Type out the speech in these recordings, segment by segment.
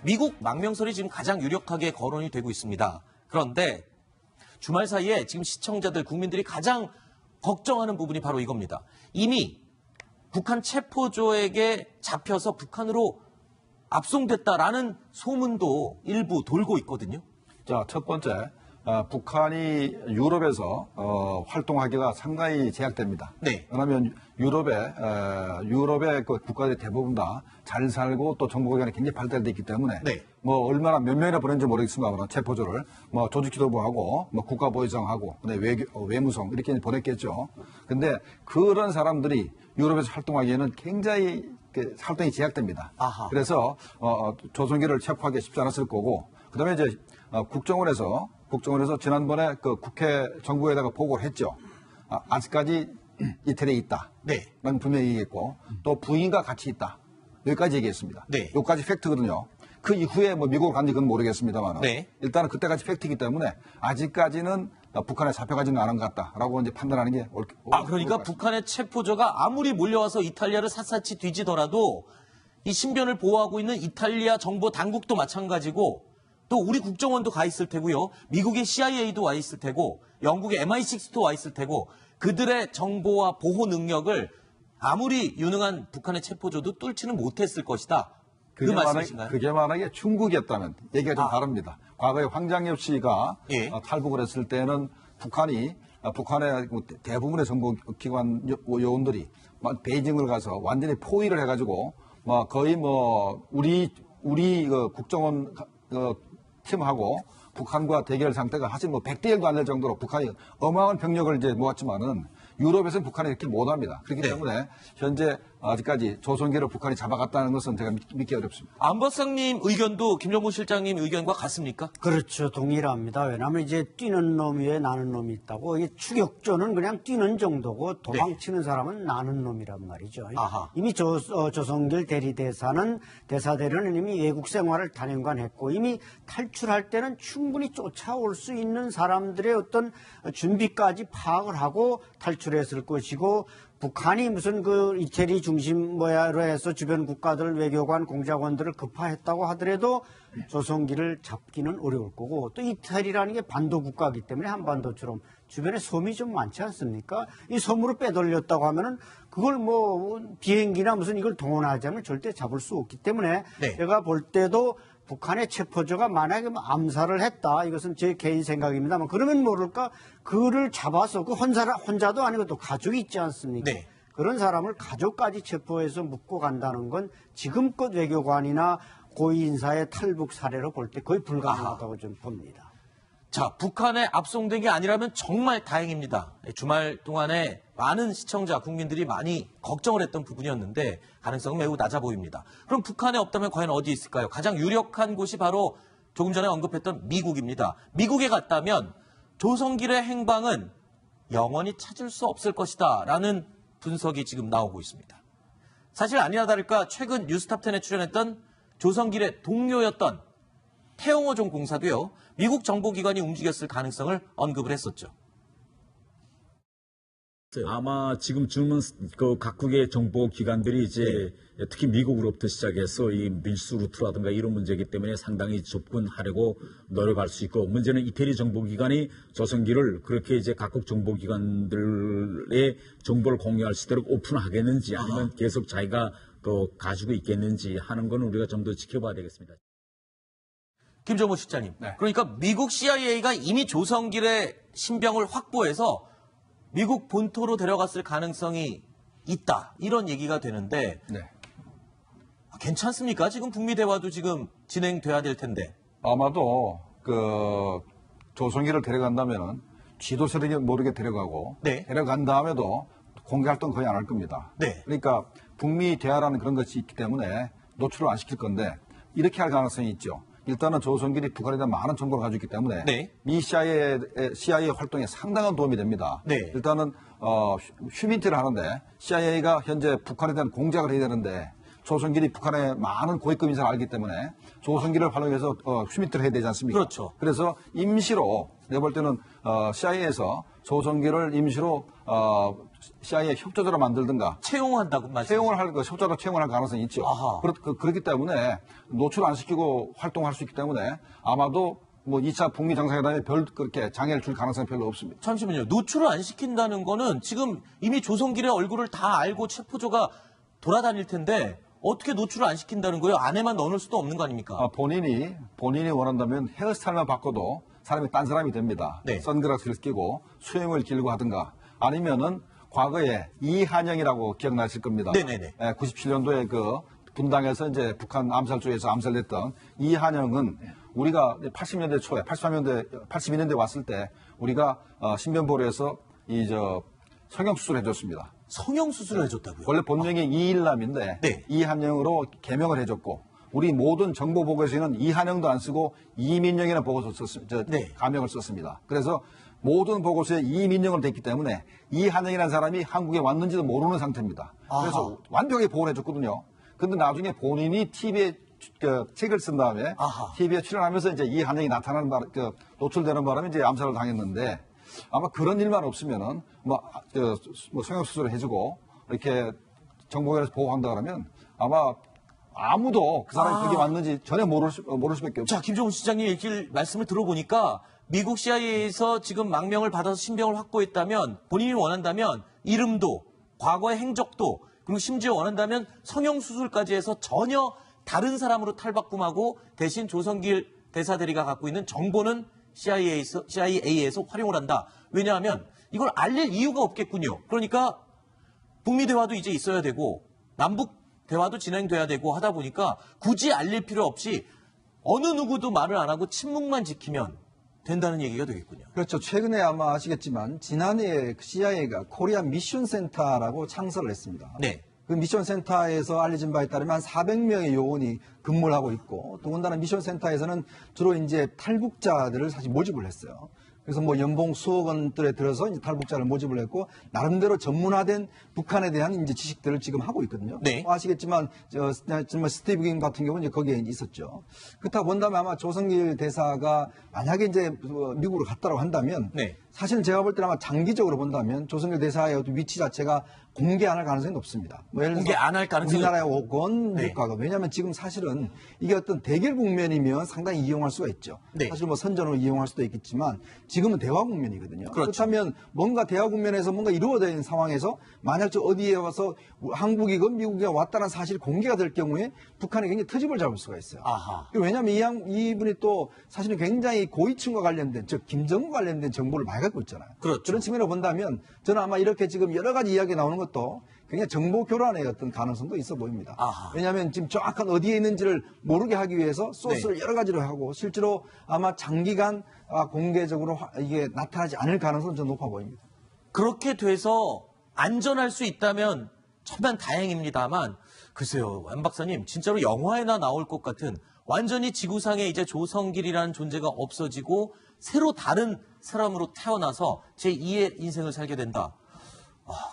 미국 망명설이 지금 가장 유력하게 거론이 되고 있습니다. 그런데 주말 사이에 지금 시청자들, 국민들이 가장 걱정하는 부분이 바로 이겁니다. 이미 북한 체포조에게 잡혀서 북한으로 압송됐다라는 소문도 일부 돌고 있거든요. 자, 첫 번째, 북한이 유럽에서 활동하기가 상당히 제약됩니다. 네. 왜냐하면 유럽의 그 국가들이 대부분 다 잘 살고 또 정보기관이 굉장히 발달되어 있기 때문에 네. 뭐 얼마나 몇 명이나 보낸지 모르겠습니다만 체포조를 뭐 조직지도부하고 뭐 국가보위성하고 외무성 이렇게 보냈겠죠. 근데 그런 사람들이 유럽에서 활동하기에는 굉장히 활동이 제약됩니다. 아하. 그래서 조선기를 체포하기 쉽지 않았을 거고 그다음에 이제 국정원에서 지난번에 그 국회 정부에다가 보고를 했죠. 아직까지 이태리에 있다. 네. 난 분명히 얘기했고 또 부인과 같이 있다. 여기까지 얘기했습니다. 네. 여기까지 팩트거든요. 그 이후에 뭐 미국을 간지 그건 모르겠습니다만 네. 일단은 그때까지 팩트이기 때문에 아직까지는 북한에 잡혀가지는 않은 것 같다라고 이제 판단하는 게 그러니까 북한의 체포조가 아무리 몰려와서 이탈리아를 샅샅이 뒤지더라도 이 신변을 보호하고 있는 이탈리아 정보 당국도 마찬가지고 또 우리 국정원도 가 있을 테고요. 미국의 CIA도 와 있을 테고 영국의 MI6도 와 있을 테고 그들의 정보와 보호 능력을 아무리 유능한 북한의 체포조도 뚫지는 못했을 것이다. 그 말씀이신가요? 그게 만약에 중국이었다면 얘기가 좀 다릅니다. 과거에 황장엽 씨가 예. 탈북을 했을 때는 북한의 대부분의 정보기관 요원들이 베이징을 가서 완전히 포위를 해가지고 거의 우리 그 국정원 팀하고 북한과 대결 상태가 사실 100대 1도 안 될 정도로 북한이 어마어마한 병력을 이제 모았지만은 유럽에서는 북한이 이렇게 못합니다. 그렇기 네. 때문에 현재 아직까지 조선기를 북한이 잡아갔다는 것은 제가 믿기 어렵습니다. 안박사님 의견도 김정부 실장님 의견과 같습니까? 그렇죠. 동일합니다. 왜냐하면 이제 뛰는 놈 위에 나는 놈이 있다고. 이게 추격조는 그냥 뛰는 정도고 도망치는 사람은 나는 놈이란 말이죠. 아하. 이미 조성길 대리대사는 대사대리는 이미 외국 생활을 단연간 했고 이미 탈출할 때는 충분히 쫓아올 수 있는 사람들의 어떤 준비까지 파악을 하고 탈출했을 것이고 북한이 무슨 그 이태리 중심으로 해서 주변 국가들 외교관 공작원들을 급파했다고 하더라도 조성기를 잡기는 어려울 거고 또 이태리라는 게 반도 국가이기 때문에 한반도처럼 주변에 섬이 좀 많지 않습니까? 이 섬으로 빼돌렸다고 하면은 그걸 뭐 비행기나 무슨 이걸 동원하지 않으면 절대 잡을 수 없기 때문에 네. 제가 볼 때도 북한의 체포조가 만약에 암살을 했다. 이것은 제 개인 생각입니다만 그러면 모를까 그를 잡아서 그 혼자도 아니고 또 가족이 있지 않습니까? 네. 그런 사람을 가족까지 체포해서 묻고 간다는 건 지금껏 외교관이나 고위 인사의 탈북 사례로 볼 때 거의 불가능하다고 좀 봅니다. 자, 북한에 압송된 게 아니라면 정말 다행입니다. 주말 동안에 많은 시청자, 국민들이 많이 걱정을 했던 부분이었는데 가능성은 매우 낮아 보입니다. 그럼 북한에 없다면 과연 어디 있을까요? 가장 유력한 곳이 바로 조금 전에 언급했던 미국입니다. 미국에 갔다면 조성길의 행방은 영원히 찾을 수 없을 것이다 라는 분석이 지금 나오고 있습니다. 사실 아니나 다를까 최근 뉴스탑10에 출연했던 조성길의 동료였던 태영호종 공사도요. 미국 정보기관이 움직였을 가능성을 언급을 했었죠. 아마 지금쯤은 그 각국의 정보기관들이 이제 특히 미국으로부터 시작해서 이 밀수 루트라든가 이런 문제이기 때문에 상당히 접근하려고 노력할 수 있고 문제는 이태리 정보기관이 조성기를 그렇게 이제 각국 정보기관들의 정보를 공유할 수 있도록 오픈하겠는지 아니면 계속 자기가 그 가지고 있겠는지 하는 건 우리가 좀 더 지켜봐야 되겠습니다. 김정호 실장님. 네. 그러니까 미국 CIA가 이미 조성길의 신병을 확보해서 미국 본토로 데려갔을 가능성이 있다. 이런 얘기가 되는데 네. 괜찮습니까? 지금 북미 대화도 지금 진행돼야 될 텐데. 아마도 그 조성기를 데려간다면은 지도세력이 모르게 데려가고 네. 데려간 다음에도 공개 활동 거의 안 할 겁니다. 네. 그러니까 북미 대화라는 그런 것이 있기 때문에 노출을 안 시킬 건데 이렇게 할 가능성이 있죠. 일단은 조성길이 북한에 대한 많은 정보를 가지고 있기 때문에 네. 미 CIA 활동에 상당한 도움이 됩니다. 네. 일단은 휴민트를 하는데 CIA가 현재 북한에 대한 공작을 해야 되는데 조성길이 북한의 많은 고위급 인사를 알기 때문에 조성길을 활용해서 휴미트를 해야 되지 않습니까? 그렇죠. 그래서 임시로 내가 볼 때는 CIA에서 조성길을 임시로 CIA 협조자로 만들든가 채용한다고 말씀. 채용을 할 협조자로 채용을 할 가능성이 있죠. 아하. 그렇기 때문에 노출 안 시키고 활동할 수 있기 때문에 아마도 뭐 2차 북미 정상회담에 별 그렇게 장애를 줄 가능성이 별로 없습니다. 잠시만요. 노출을 안 시킨다는 거는 지금 이미 조성길의 얼굴을 다 알고 체포조가 돌아다닐 텐데 어떻게 노출을 안 시킨다는 거예요? 안에만 넣어놓을 수도 없는 거 아닙니까? 본인이 원한다면 헤어스타일만 바꿔도 사람이 딴 사람이 됩니다. 네. 선글라스를 끼고 수염을 길고 하든가 아니면은 과거에 이한영이라고 기억나실 겁니다. 네네네. 97년도에 그 분당에서 이제 북한 암살 쪽에서 암살됐던 이한영은 우리가 80년대 초에 82년대 왔을 때 우리가 신변보로에서 성형수술을 해줬습니다. 성형수술을 해줬다고요? 원래 본명이 이일남인데 네. 이한영으로 개명을 해줬고 우리 모든 정보 보고서에는 이한영도 안 쓰고 이민영이라는 보고서 네. 가명을 썼습니다. 그래서 모든 보고서에 이민영으로 됐기 때문에 이한영이라는 사람이 한국에 왔는지도 모르는 상태입니다. 그래서 완벽하게 보호를 해줬거든요. 근데 나중에 본인이 TV에 책을 쓴 다음에 아하. TV에 출연하면서 이제 이한영이 나타나는 노출되는 바람에 이제 암살을 당했는데 아마 그런 일만 없으면은 성형수술을 해주고 이렇게 정보원에서 보호한다 그러면 아마 아무도 그 사람이 그게 맞는지 전혀 모를 수밖에 없죠. 자, 김종훈 시장님 얘기를 말씀을 들어보니까 미국 CIA에서 지금 망명을 받아서 신병을 확보했다면 본인이 원한다면 이름도 과거의 행적도 그리고 심지어 원한다면 성형수술까지 해서 전혀 다른 사람으로 탈바꿈하고 대신 조성길 대사대리가 갖고 있는 정보는 CIA에서 활용을 한다. 왜냐하면 이걸 알릴 이유가 없겠군요. 그러니까 북미 대화도 이제 있어야 되고 남북 대화도 진행돼야 되고 하다 보니까 굳이 알릴 필요 없이 어느 누구도 말을 안 하고 침묵만 지키면 된다는 얘기가 되겠군요. 그렇죠. 최근에 아마 아시겠지만 지난해에 CIA가 코리아 미션 센터라고 창설을 했습니다. 네. 그 미션 센터에서 알려진 바에 따르면 한 400명의 요원이 근무를 하고 있고 더군다나 미션 센터에서는 주로 이제 탈북자들을 사실 모집을 했어요. 그래서 뭐 연봉 수억 원들에 들어서 이제 탈북자를 모집을 했고 나름대로 전문화된 북한에 대한 이제 지식들을 지금 하고 있거든요. 네. 아시겠지만 정말 스티브 긴 같은 경우는 이제 거기에 있었죠. 그렇다고 본다면 아마 조성길 대사가 만약에 이제 미국으로 갔다고 한다면 네. 사실은 제가 볼 때는 아마 장기적으로 본다면 조성길 대사의 어떤 위치 자체가 공개 안 할 가능성이 높습니다. 뭐 예를 공개 들어서 안할 가능성이 우리나라에 오건 네. 미국과가 왜냐하면 지금 사실은 이게 어떤 대결 국면이면 상당히 이용할 수가 있죠. 네. 사실 뭐 선전으로 이용할 수도 있겠지만 지금은 대화 국면이거든요. 그렇죠. 그렇다면 뭔가 대화 국면에서 뭔가 이루어져 있는 상황에서 만약 저 어디에 와서 한국이건 미국이 왔다는 사실이 공개가 될 경우에 북한이 굉장히 트집을 잡을 수가 있어요. 아하. 왜냐하면 이분이 또 사실은 굉장히 고위층과 관련된 즉 김정은 관련된 정보를 많이 갖고 있잖아요. 그렇죠. 그런 측면으로 본다면 저는 아마 이렇게 지금 여러 가지 이야기 나오는 것도 굉장히 정보 교란의 어떤 가능성도 있어 보입니다. 아하. 왜냐하면 지금 정확한 어디에 있는지를 모르게 하기 위해서 소스를 네. 여러 가지로 하고 실제로 아마 장기간 공개적으로 이게 나타나지 않을 가능성은 좀 높아 보입니다. 그렇게 돼서 안전할 수 있다면 천만 다행입니다만 글쎄요, 안 박사님 진짜로 영화에나 나올 것 같은 완전히 지구상에 이제 조성길이라는 존재가 없어지고 새로 다른 사람으로 태어나서 제2의 인생을 살게 된다.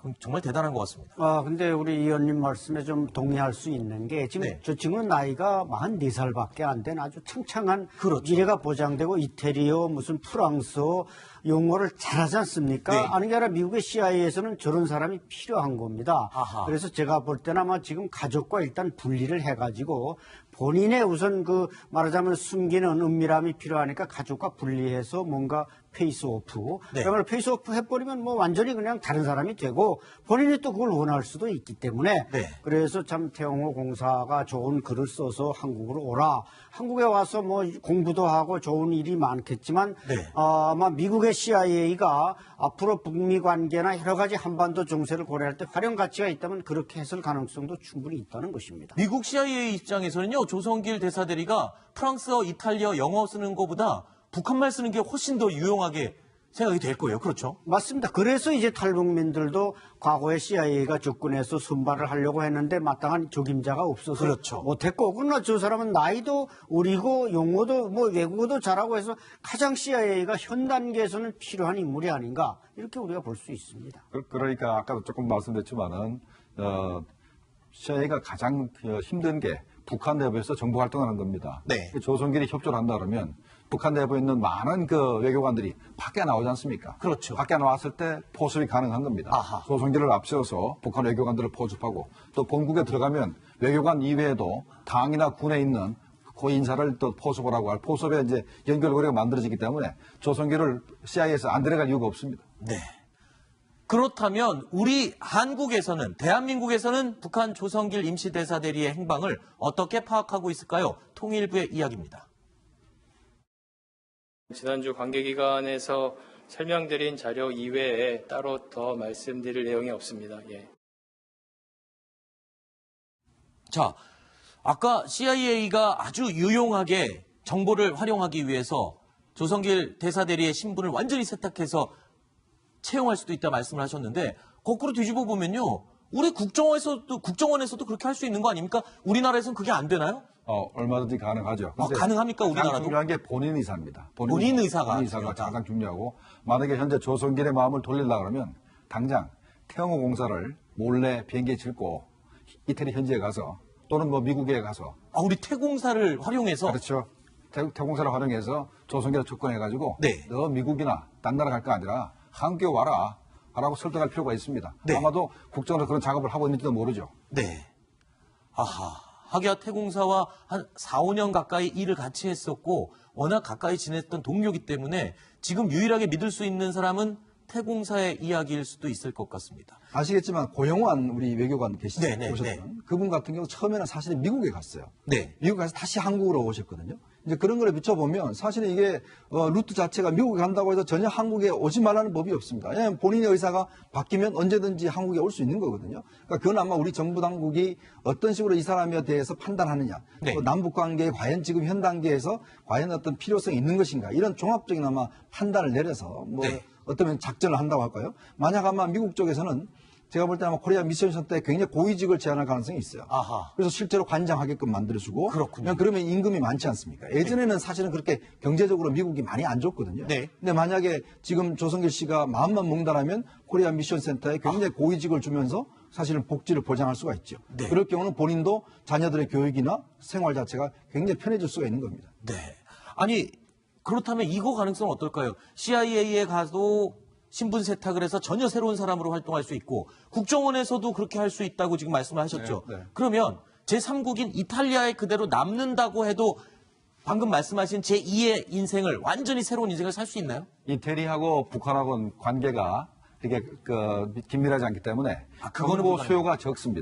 그럼 정말 대단한 것 같습니다. 근데 우리 의원님 말씀에 좀 동의할 수 있는 게 지금 네. 저 친구는 나이가 44살밖에 안 된 아주 창창한 그렇죠. 미래가 보장되고 이태리어 무슨 프랑스어 용어를 잘하지 않습니까? 네. 아는 게 아니라 미국의 CIA에서는 저런 사람이 필요한 겁니다. 아하. 그래서 제가 볼 때는 아마 지금 가족과 일단 분리를 해가지고 본인의 우선 그 말하자면 숨기는 은밀함이 필요하니까 가족과 분리해서 뭔가 페이스오프. 네. 그야말로 페이스오프 해버리면 뭐 완전히 그냥 다른 사람이 되고 본인이 또 그걸 원할 수도 있기 때문에 네. 그래서 참 태영호 공사가 좋은 글을 써서 한국으로 오라. 한국에 와서 뭐 공부도 하고 좋은 일이 많겠지만 네. 아마 미국의 CIA가 앞으로 북미 관계나 여러 가지 한반도 정세를 고려할 때 활용 가치가 있다면 그렇게 했을 가능성도 충분히 있다는 것입니다. 미국 CIA 입장에서는요, 조성길 대사대리가 프랑스어, 이탈리아, 영어 쓰는 것보다 북한말 쓰는 게 훨씬 더 유용하게 생각이 될 거예요. 그렇죠? 맞습니다. 그래서 이제 탈북민들도 과거에 CIA가 접근해서 순발을 하려고 했는데 마땅한 적임자가 없어서 그렇죠. 못했고 그러나 저 사람은 나이도 어리고 용어도 뭐 외국어도 잘하고 해서 가장 CIA가 현 단계에서는 필요한 인물이 아닌가 이렇게 우리가 볼 수 있습니다. 그러니까 아까도 조금 말씀드렸지만은 CIA가 가장 힘든 게 북한 내부에서 정보 활동하는 겁니다. 네. 조선길이 협조를 한다 그러면 북한 내부에 있는 많은 그 외교관들이 밖에 나오지 않습니까? 그렇죠. 밖에 나왔을 때 포섭이 가능한 겁니다. 아하. 조선길을 앞세워서 북한 외교관들을 포섭하고 또 본국에 들어가면 외교관 이외에도 당이나 군에 있는 그 인사를 또 포섭을 하고 할 포섭에 이제 연결고리가 만들어지기 때문에 조선길을 CIA에서 안 들어갈 이유가 없습니다. 네. 그렇다면 우리 한국에서는 대한민국에서는 북한 조성길 임시대사 대리의 행방을 어떻게 파악하고 있을까요? 통일부의 이야기입니다. 지난주 관계기관에서 설명드린 자료 이외에 따로 더 말씀드릴 내용이 없습니다. 예. 자, 아까 CIA가 아주 유용하게 정보를 활용하기 위해서 조성길 대사 대리의 신분을 완전히 세탁해서 채용할 수도 있다 말씀을 하셨는데 거꾸로 뒤집어 보면요. 우리 국정원에서도 그렇게 할 수 있는 거 아닙니까? 우리나라에서는 그게 안 되나요? 얼마든지 가능하죠. 근데 가능합니까, 가장 우리나라도? 중요한 게 본인 의사입니다. 본인 의사가 본인 의사가 가장 중요하고 만약에 현재 조선길의 마음을 돌리려고 그러면 당장 태영호 공사를 몰래 비행기에 싣고 이태리 현지에 가서 또는 뭐 미국에 가서 우리 태공사를 활용해서 그렇죠. 태공사를 활용해서 조선길을 접근해가지고 네. 너 미국이나 딴 나라 갈 거 아니라 한국에 와라 라고 설득할 필요가 있습니다. 네. 아마도 국정원에서 그런 작업을 하고 있는지도 모르죠. 네. 아하. 하기야 태공사와 한 4, 5년 가까이 일을 같이 했었고 워낙 가까이 지냈던 동료이기 때문에 지금 유일하게 믿을 수 있는 사람은 태공사의 이야기일 수도 있을 것 같습니다. 아시겠지만 고영환 우리 외교관 계시죠? 네, 네, 오셨던 네. 그분 같은 경우 처음에는 사실은 미국에 갔어요. 네. 미국 가서 다시 한국으로 오셨거든요. 이제 그런 걸 비춰보면 사실은 이게 루트 자체가 미국에 간다고 해서 전혀 한국에 오지 말라는 법이 없습니다. 왜냐하면 본인의 의사가 바뀌면 언제든지 한국에 올 수 있는 거거든요. 그러니까 그건 아마 우리 정부 당국이 어떤 식으로 이 사람에 대해서 판단하느냐, 네. 또 남북 관계에 과연 지금 현 단계에서 과연 어떤 필요성이 있는 것인가 이런 종합적인 아마 판단을 내려서 뭐 네. 어쩌면 작전을 한다고 할까요? 만약 아마 미국 쪽에서는 제가 볼 때 아마 코리아 미션 때 굉장히 고위직을 제안할 가능성이 있어요. 아하. 그래서 실제로 관장하게끔 만들어주고. 그렇군요. 그러면 임금이 많지 않습니까? 예전에는 사실은 그렇게 경제적으로 미국이 많이 안 줬거든요. 네. 근데 만약에 지금 조성길 씨가 마음만 먹는다라면 코리아 미션 센터에 굉장히 고위직을 주면서 사실은 복지를 보장할 수가 있죠. 네. 그럴 경우는 본인도 자녀들의 교육이나 생활 자체가 굉장히 편해질 수가 있는 겁니다. 네. 아니, 그렇다면 이거 가능성은 어떨까요? CIA에 가도 신분 세탁을 해서 전혀 새로운 사람으로 활동할 수 있고 국정원에서도 그렇게 할 수 있다고 지금 말씀을 하셨죠. 네, 네. 그러면 제3국인 이탈리아에 그대로 남는다고 해도 방금 말씀하신 제2의 인생을 완전히 새로운 인생을 살 수 있나요? 이태리하고 북한하고는 관계가 되게 긴밀하지 않기 때문에 그거는 정보 불가능해요. 수요가 적습니다.